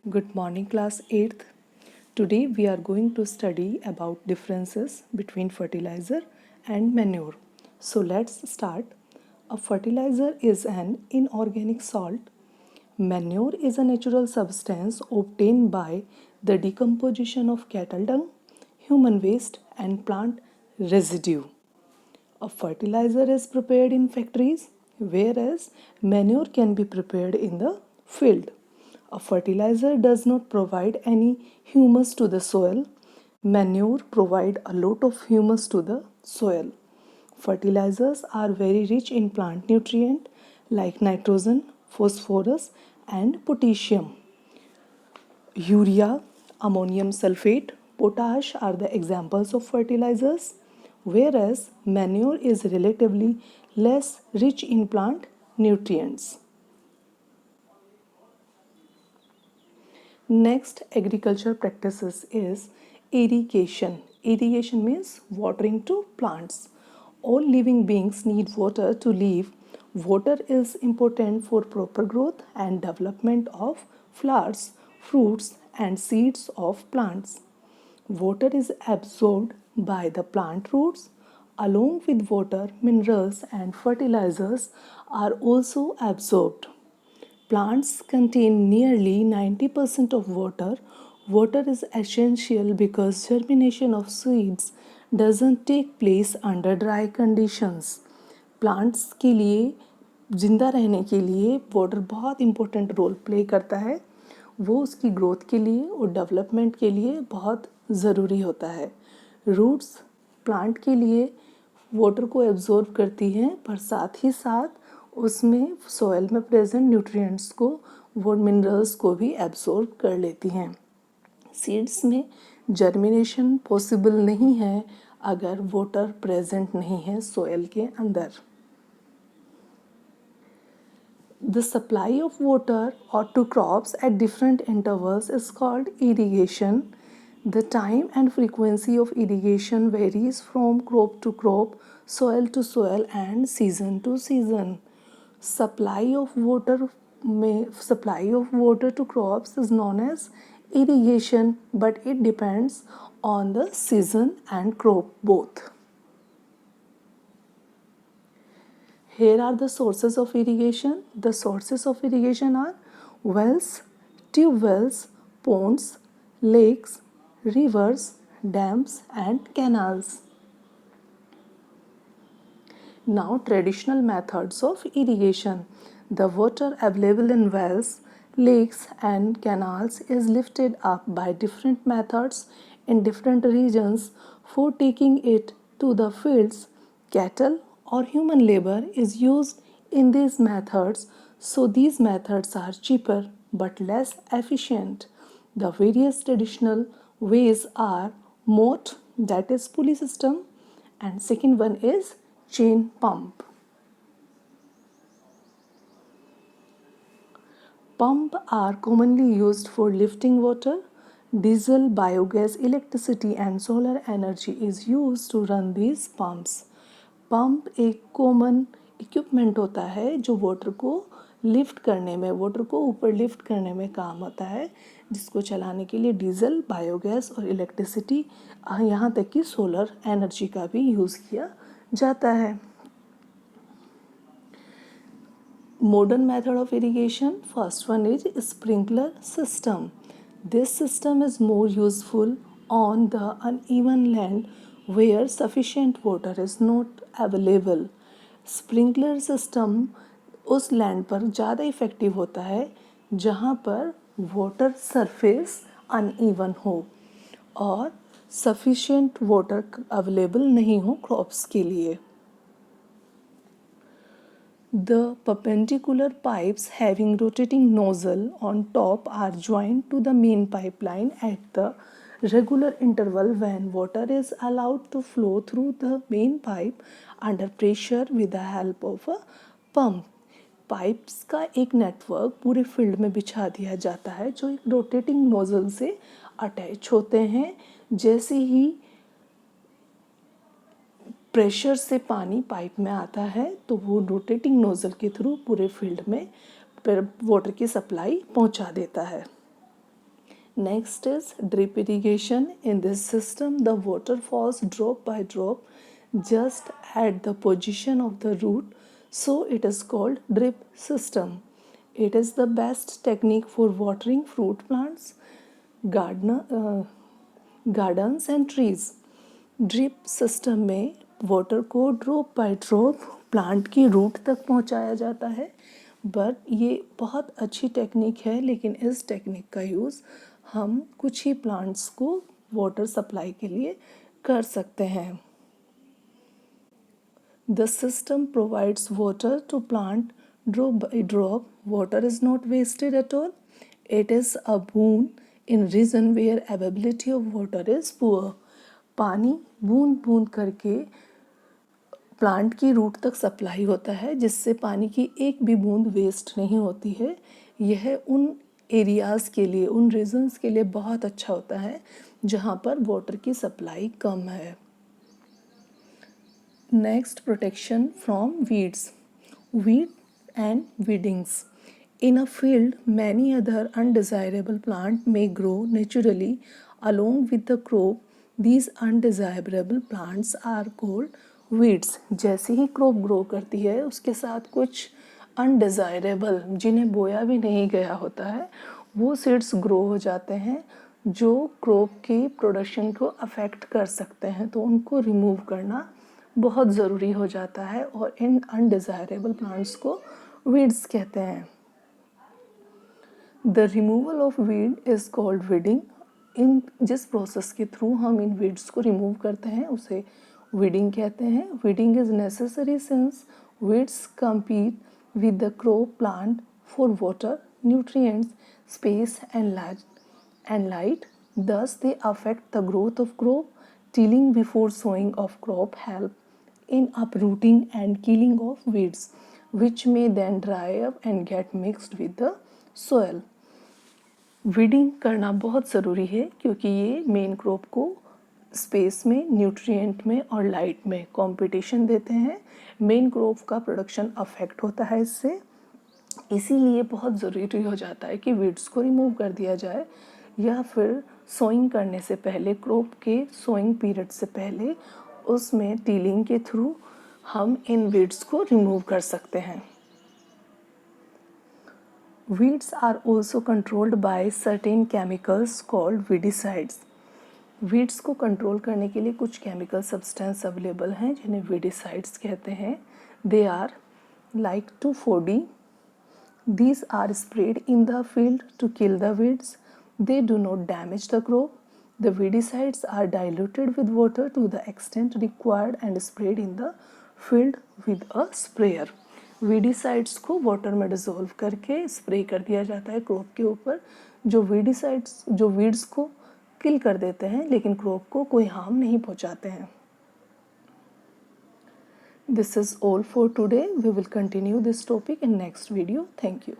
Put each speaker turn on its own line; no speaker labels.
Good morning, class 8th. Today we are going to study about differences between fertilizer and manure. So let's start. A fertilizer is an inorganic salt. Manure is a natural substance obtained by the decomposition of cattle dung, human waste, and plant residue. A fertilizer is prepared in factories, whereas manure can be prepared in the field. A fertilizer does not provide any humus to the soil. Manure provide a lot of humus to the soil. Fertilizers are very rich in plant nutrient like nitrogen, phosphorus and potassium. Urea, ammonium sulfate, potash are the examples of fertilizers, whereas manure is relatively less rich in plant nutrients. Next agriculture practices is irrigation. Irrigation means watering to plants. All living beings need water to live. Water is important for proper growth and development of flowers, fruits, and seeds of plants. Water is absorbed by the plant roots. Along with water, minerals and fertilizers are also absorbed. Plants contain nearly 90% of water. Water is essential because germination of seeds doesn't take place under dry conditions. Plants के लिए ज़िंदा रहने के लिए water बहुत important role play करता है. वो उसकी ग्रोथ के लिए और डेवलपमेंट के लिए बहुत ज़रूरी होता है. रूट्स प्लांट के लिए वाटर को एब्जॉर्ब करती हैं, पर साथ ही साथ उसमें सॉइल में प्रेजेंट न्यूट्रिएंट्स को, वो मिनरल्स को भी एब्जॉर्ब कर लेती हैं. सीड्स में जर्मिनेशन पॉसिबल नहीं है अगर वाटर प्रेजेंट नहीं है सॉइल के अंदर. The supply of water or to crops at different intervals is called irrigation. The time and frequency of irrigation varies from crop to crop, soil to soil and season to season. Supply of water to crops is known as irrigation, but it depends on the season and crop both. Here are the sources of irrigation. The sources of irrigation are wells, tube wells, ponds, lakes, rivers, dams and canals. Now traditional methods of irrigation. The water available in wells, lakes and canals is lifted up by different methods in different regions. For taking it to the fields, cattle or human labor is used in these methods, so these methods are cheaper but less efficient. The various traditional ways are moat, that is pulley system, and second one is chain pump. Pumps are commonly used for lifting water. Diesel, biogas, electricity and solar energy is used to run these pumps. Pump एक common equipment होता है जो water को lift करने में, water को ऊपर lift करने में काम आता है, जिसको चलाने के लिए डीजल, बायोगैस और इलेक्ट्रिसिटी, यहाँ तक कि सोलर एनर्जी का भी यूज़ किया जाता है. Modern method of irrigation, first one is sprinkler system. This system is more useful on the uneven land where sufficient water is not available. Sprinkler system उस लैंड पर ज़्यादा इफ़ेक्टिव होता है जहाँ पर वाटर सरफेस अनइवन हो और sufficient water available नहीं हो क्रॉप्स के लिए. The perpendicular pipes having rotating nozzle on top are joined to the main pipeline at the regular interval when water is allowed to flow through the main pipe under pressure with the help of a pump. Pipes का एक network पूरे field में बिछा दिया जाता है जो एक रोटेटिंग नोजल से अटैच होते हैं. जैसे ही प्रेशर से पानी पाइप में आता है तो वो रोटेटिंग नोजल के थ्रू पूरे फील्ड में वाटर की सप्लाई पहुंचा देता है. Next is drip irrigation. In this system, the water falls drop by drop just at the position of the root, so it is called drip system. It is the best technique for watering fruit plants, gardens and trees. Drip system में water को drop by drop plant की root तक पहुंचाया जाता है, but ये बहुत अच्छी टेक्निक है, लेकिन इस टेक्निक का यूज़ हम कुछ ही प्लांट्स को वाटर सप्लाई के लिए कर सकते हैं. The system provides water to plant drop by drop. Water is not wasted at all. It is a boon in region where availability of water is poor. पानी बूंद बूंद करके प्लांट की रूट तक सप्लाई होता है, जिससे पानी की एक भी बूंद वेस्ट नहीं होती है. यह उन एरियाज़ के लिए, उन रीजन्स के लिए बहुत अच्छा होता है जहाँ पर वाटर की सप्लाई कम है. Next, protection from weeds. Weed and weedings. In a field, many other undesirable plants may grow naturally along with the crop. These undesirable plants are called weeds. जैसे ही crop grow करती है, उसके साथ कुछ undesirable, जिन्हें बोया भी नहीं गया होता है, वो seeds grow हो जाते हैं जो crop की production को affect कर सकते हैं. तो उनको remove करना बहुत ज़रूरी हो जाता है, और इन अनडिज़ायरेबल प्लांट्स को वीड्स कहते हैं. The removal of weed is called weeding. In जिस प्रोसेस के थ्रू हम इन वीड्स को रिमूव करते हैं उसे वीडिंग कहते हैं. Weeding is necessary since weeds compete with the crop plant for water, nutrients, space and light. Thus they affect the growth of crop. Tilling before sowing of crop help in uprooting and killing of weeds, which may then dry up and get mixed with the soil. Weeding करना बहुत ज़रूरी है क्योंकि ये main crop को space में, nutrient में और लाइट में कंपटीशन देते हैं. मेन क्रॉप का प्रोडक्शन अफेक्ट होता है इससे, इसीलिए बहुत ज़रूरी हो जाता है कि वीड्स को रिमूव कर दिया जाए, या फिर सोइंग करने से पहले, क्रॉप के सोइंग पीरियड से पहले उसमें टीलिंग के थ्रू हम इन वीड्स को रिमूव कर सकते हैं. Weeds are also controlled by certain chemicals called weedicides. Weeds को कंट्रोल करने के लिए कुछ केमिकल सब्सटेंस अवेलेबल हैं जिन्हें वीडिसाइड्स कहते हैं. They are like 2,4-D. These are sprayed in the field to kill the weeds. They do not damage the crop. The weedicides are diluted with water to the extent required and sprayed in the field with a sprayer. Weedicides को water में dissolve करके spray कर दिया जाता है crop के ऊपर, जो वीडिसाइड्स जो वीड्स को किल कर देते हैं लेकिन क्रॉप को कोई हार्म नहीं पहुंचाते हैं. This is all for today. We will continue this topic in next video. Thank you.